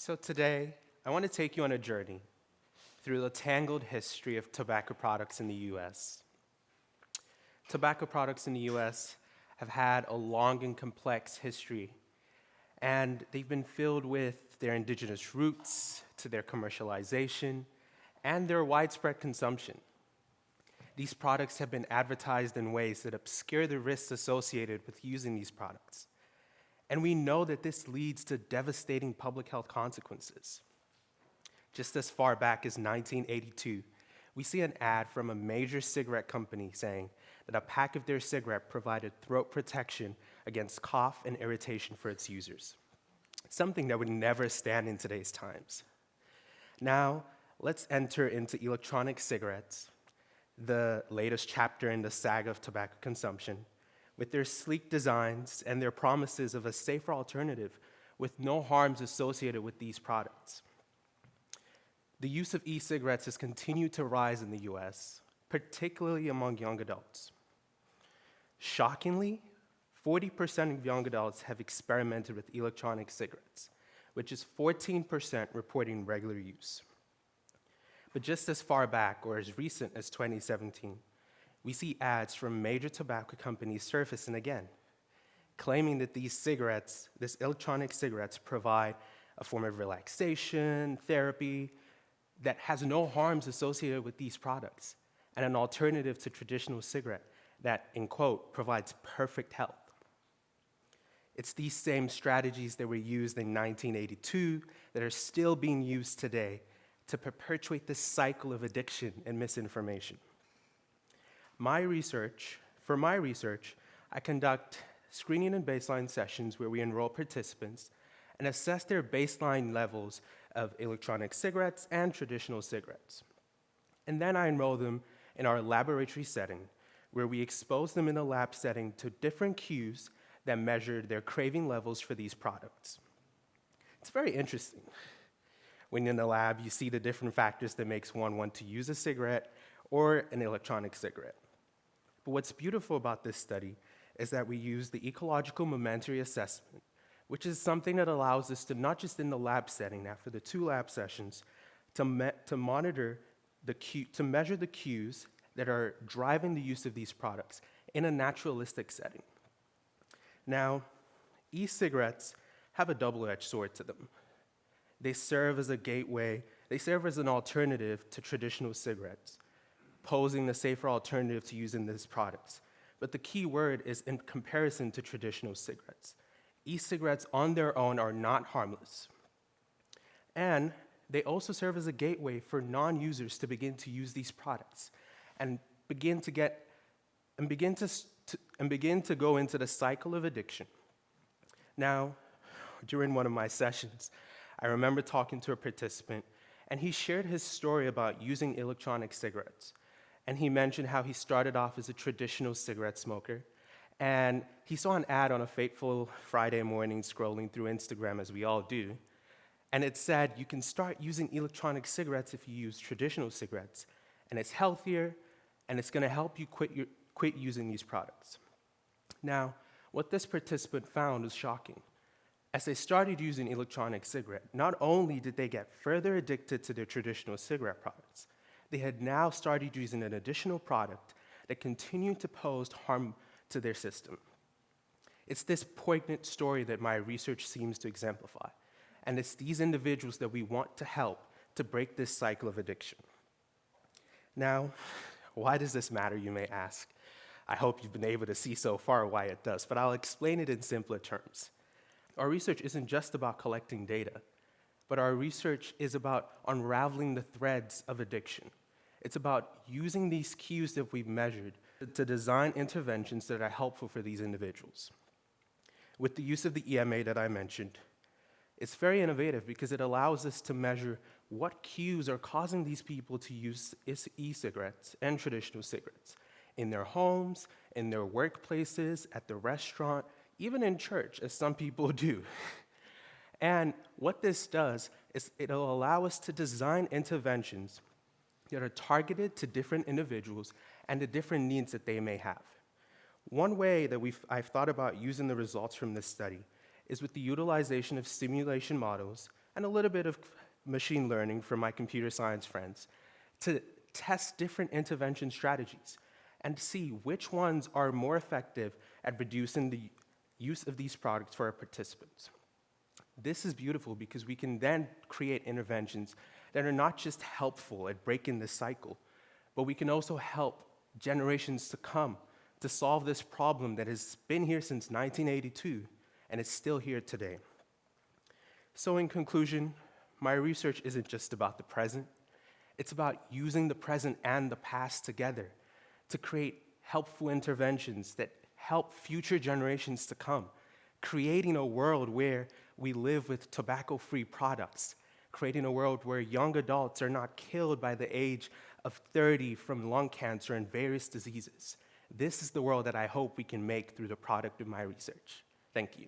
So today, I want to take you on a journey through the tangled history of tobacco products in the US. Tobacco products in the US have had a long and complex history, and they've been filled with their indigenous roots to their commercialization and their widespread consumption. These products have been advertised in ways that obscure the risks associated with using these products. And we know that this leads to devastating public health consequences. Just as far back as 1982, we see an ad from a major cigarette company saying that a pack of their cigarette provided throat protection against cough and irritation for its users, something that would never stand in today's times. Now, let's enter into electronic cigarettes, the latest chapter in the saga of tobacco consumption, with their sleek designs and their promises of a safer alternative with no harms associated with these products. The use of e-cigarettes has continued to rise in the US, particularly among young adults. Shockingly, 40% of young adults have experimented with electronic cigarettes, which is 14% reporting regular use. But just as far back, or as recent as 2017, we see ads from major tobacco companies surfacing again, claiming that these electronic cigarettes provide a form of relaxation, therapy, that has no harms associated with these products, and an alternative to traditional cigarette that, in quote, provides perfect health. It's these same strategies that were used in 1982 that are still being used today to perpetuate this cycle of addiction and misinformation. For my research, I conduct screening and baseline sessions where we enroll participants and assess their baseline levels of electronic cigarettes and traditional cigarettes. And then I enroll them in our laboratory setting, where we expose them in a lab setting to different cues that measure their craving levels for these products. It's very interesting. When in the lab, you see the different factors that makes one want to use a cigarette or an electronic cigarette. But what's beautiful about this study is that we use the ecological momentary assessment, which is something that allows us to, not just in the lab setting after the 2 lab sessions, to measure the cues that are driving the use of these products in a naturalistic setting. Now, e-cigarettes have a double-edged sword to them. They serve as an alternative to traditional cigarettes, posing a safer alternative to using these products. But the key word is in comparison to traditional cigarettes. E-cigarettes on their own are not harmless. And they also serve as a gateway for non-users to begin to use these products and begin to go into the cycle of addiction. Now, during one of my sessions, I remember talking to a participant, and he shared his story about using electronic cigarettes. And he mentioned how he started off as a traditional cigarette smoker, and he saw an ad on a fateful Friday morning scrolling through Instagram, as we all do, and it said, you can start using electronic cigarettes if you use traditional cigarettes, and it's healthier, and it's going to help you quit using these products. Now, what this participant found was shocking. As they started using electronic cigarette, not only did they get further addicted to their traditional cigarette products, they had now started using an additional product that continued to pose harm to their system. It's this poignant story that my research seems to exemplify, and it's these individuals that we want to help to break this cycle of addiction. Now, why does this matter, you may ask? I hope you've been able to see so far why it does, but I'll explain it in simpler terms. Our research isn't just about collecting data, but our research is about unraveling the threads of addiction. It's about using these cues that we've measured to design interventions that are helpful for these individuals. With the use of the EMA that I mentioned, it's very innovative because it allows us to measure what cues are causing these people to use e-cigarettes and traditional cigarettes in their homes, in their workplaces, at the restaurant, even in church, as some people do. And what this does is it'll allow us to design interventions that are targeted to different individuals and the different needs that they may have. One way that I've thought about using the results from this study is with the utilization of simulation models and a little bit of machine learning for my computer science friends to test different intervention strategies and see which ones are more effective at reducing the use of these products for our participants. This is beautiful because we can then create interventions that are not just helpful at breaking this cycle, but we can also help generations to come to solve this problem that has been here since 1982 and is still here today. So in conclusion, my research isn't just about the present, it's about using the present and the past together to create helpful interventions that help future generations to come, creating a world where we live with tobacco-free products, creating a world where young adults are not killed by the age of 30 from lung cancer and various diseases. This is the world that I hope we can make through the product of my research. Thank you.